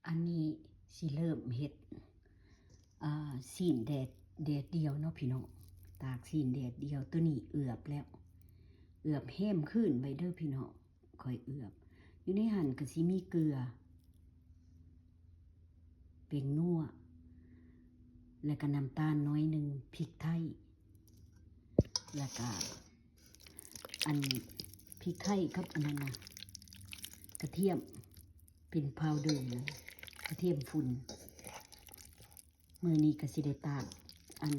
อันนี้สิเริ่มเฮ็ดซีนแดดเดียวเนาะพี่น้องตากซีนแดดเดียวตัวนี้เอือบแล้วเอือบแห้มขึ้นไปเด้อพี่น้องค่อยเอือบอยู่ในหั่นก็สิมีเกลือเป็นนัวแล้วก็น้ำตาลน้อยหนึ่งพริกไทยแล้วก็อันพริกไทยกับอันนั้นนะกระเทียมเป็นพาวเดอร์เลยกระเทียมฝุ่นมือนี้ก็สิได้ตากอัน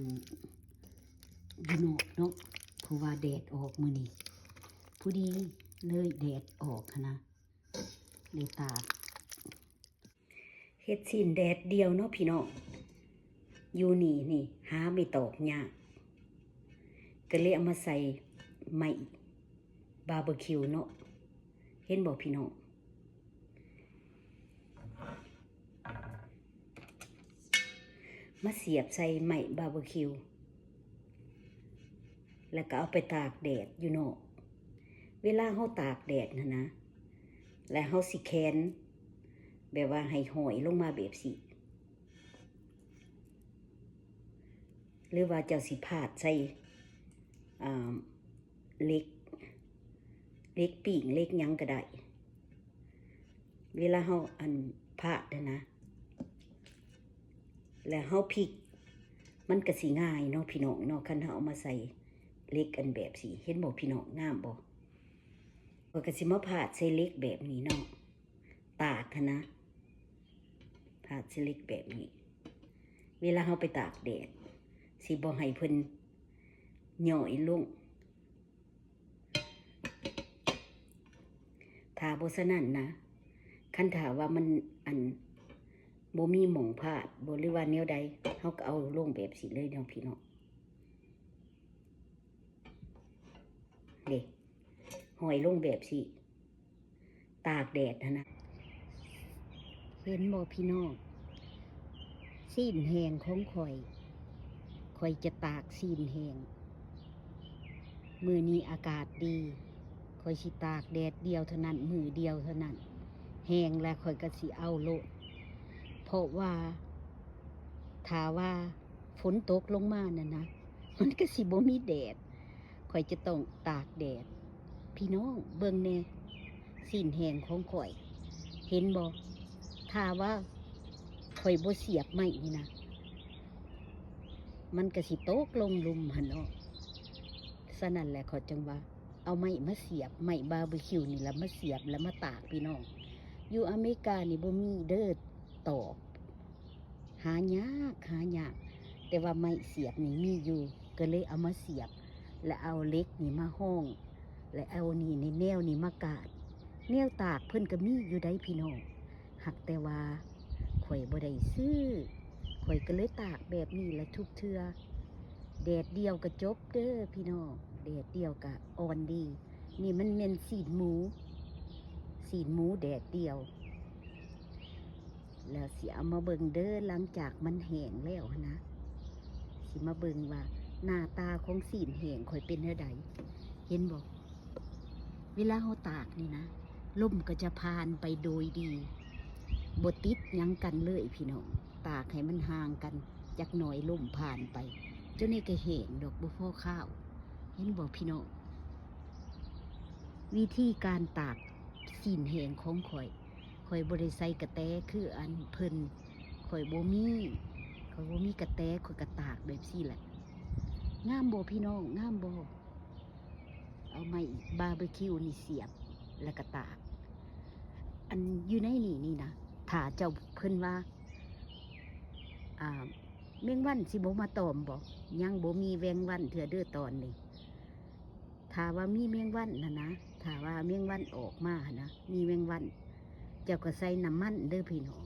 ยูโนเนาะเพราะว่าแดดออกมือนี้ผู้ดีเลยแดดออกนะเลยตากเฮ็ดซีนแดดเดียวเนาะพี่น้องอยู่นี่หาไม่ตอกยากก็เลยเอามาใส่ไม้บาร์บีคิวเนาะเห็นบอกพี่น้องมาเสียบใส่ไม้บาร์บีคิวแล้วก็เอาไปตากแดดอยู่เนาะเวลาเฮาตากแดดนะแล้วเฮาสิแคนแบบว่าให้หอยลงมาแบบสิหรือว่าเจ้าสิพาดใส่เล็กปีกเล็กยังก็ได้เวลาเฮาอันพาดนะแล้วเฮาพลิกมันก็สิง่ายเนาะพี่น้องเนาะคันเฮาเอามาใส่เล็กอันแบบสิเห็นบ่พี่น้องงามบ่ก็สิมาพาดใส่เล็กแบบนี้เนาะตากนะพาดใส่เล็กแบบนี้เวลาเฮาไปตากแดดสิบ่ให้เพิ่นหย่อยลงถ้าบ่ซะนั้นนะคันถ้าว่ามันอันบ่มีหม่องพาดบ่หรือว่าแนวใดเฮาก็เอาลงแบบสิเลยเนาะพี่น้องเด้หอยลงแบบสิตากแดดนะเห็นบ่พี่น้องซีนแห้งของข่อยจะตากซีนแห้งมื้อนี้อากาศดีข่อยสิตากแดดเดียวเท่านั้นมือเดียวเท่านั้นแห้งแล้วข่อยก็สิเอาโลดเพราะว่าถ้าว่าฝนตกลงมานะมันก็สิบ่มีแดดข่อยจะต้องตากแดดพี่น้องเบิ่งแน่ซีนแห้งของข่อยเห็นบ่ถ้าว่าข่อยบ่เสียบไม้นี่นะมันก็สิตกลงหลุมหั่นเนาะฉะนั้นแหละเขาจังว่าเอาไม้มาเสียบไม้บาร์บีคิวนี่แล้วมาเสียบแล้วมาตากพี่น้องอยู่อเมริกานี่บ่มีเด้อตอกหายากแต่ว่าไม้เสียบนี่มีอยู่ก็เลยเอามาเสียบแล้วเอาเหล็กนี่มาห้องและเอานี่ในแนวนี่มากาดแนวตากเพิ่นก็มีอยู่ได้พี่น้องหักแต่ว่าข่อยบ่ได้ซื้อข่อยก็เลยตากแบบนี้ละทุกเทื่อแดดเดียวก็จบเด้อพี่น้องแดดเดียวก็อ่อนดีนี่มันเป็นซีนหมูแดดเดียวแล้วสิเอามาเบิ่งเด้อหลังจากมันแห้งแล้วนะสิมาเบิ่งว่าหน้าตาของซีนแห้งข่อยเป็นเท่าใดเห็นบ่เวลาเฮาตากนี่นะลมก็จะผ่านไปโดยดีบ่ติดหยังกันเลยพี่น้องตากให้มันห่างกันจักหน่อยลมผ่านไปจนนี่ก็แห้งดอกบ่พอข้าวเห็นบ่พี่น้องวิธีการตากซีนแห้งของข่อยบ่ได้ใส่กระแตคืออันเพิ่นข่อยบ่มีกระแตข่อยก็ตากแบบซี่แหละงามบ่พี่น้องงามบ่เอาไม้บาร์บีคิวนี่เสียบแล้วก็ตากอันอยู่ในนี่นะถ้าเจ้าเพิ่นว่าแมงวันสิบ่มาตอมบ่ยังบ่มีแมงวันเถื่อเด้อตอนนี้ถ้าว่ามีแมงวันนะถ้าว่าแมงวันออกมานะมีแมงวันเจ้าก็ใส่น้ำมันเด้อพี่น้อง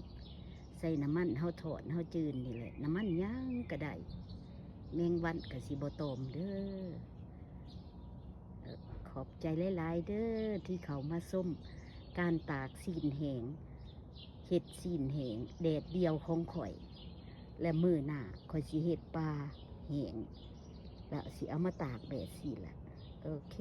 ใส่น้ำมันเฮาทอดเฮาจืนนี่แหละน้ำมันย่างก็ได้แมงวันก็สิบ่ตอมเด้อขอบใจหลายๆเด้อที่เขามาส้มการตากซีนแห้งเฮ็ดซีนแห้งแดดเดียวของข่อยและมื้อหน้าข่อยสิเฮ็ดปลาแห้งแล้วสิเอามาตากแบบสิล่ะโอเค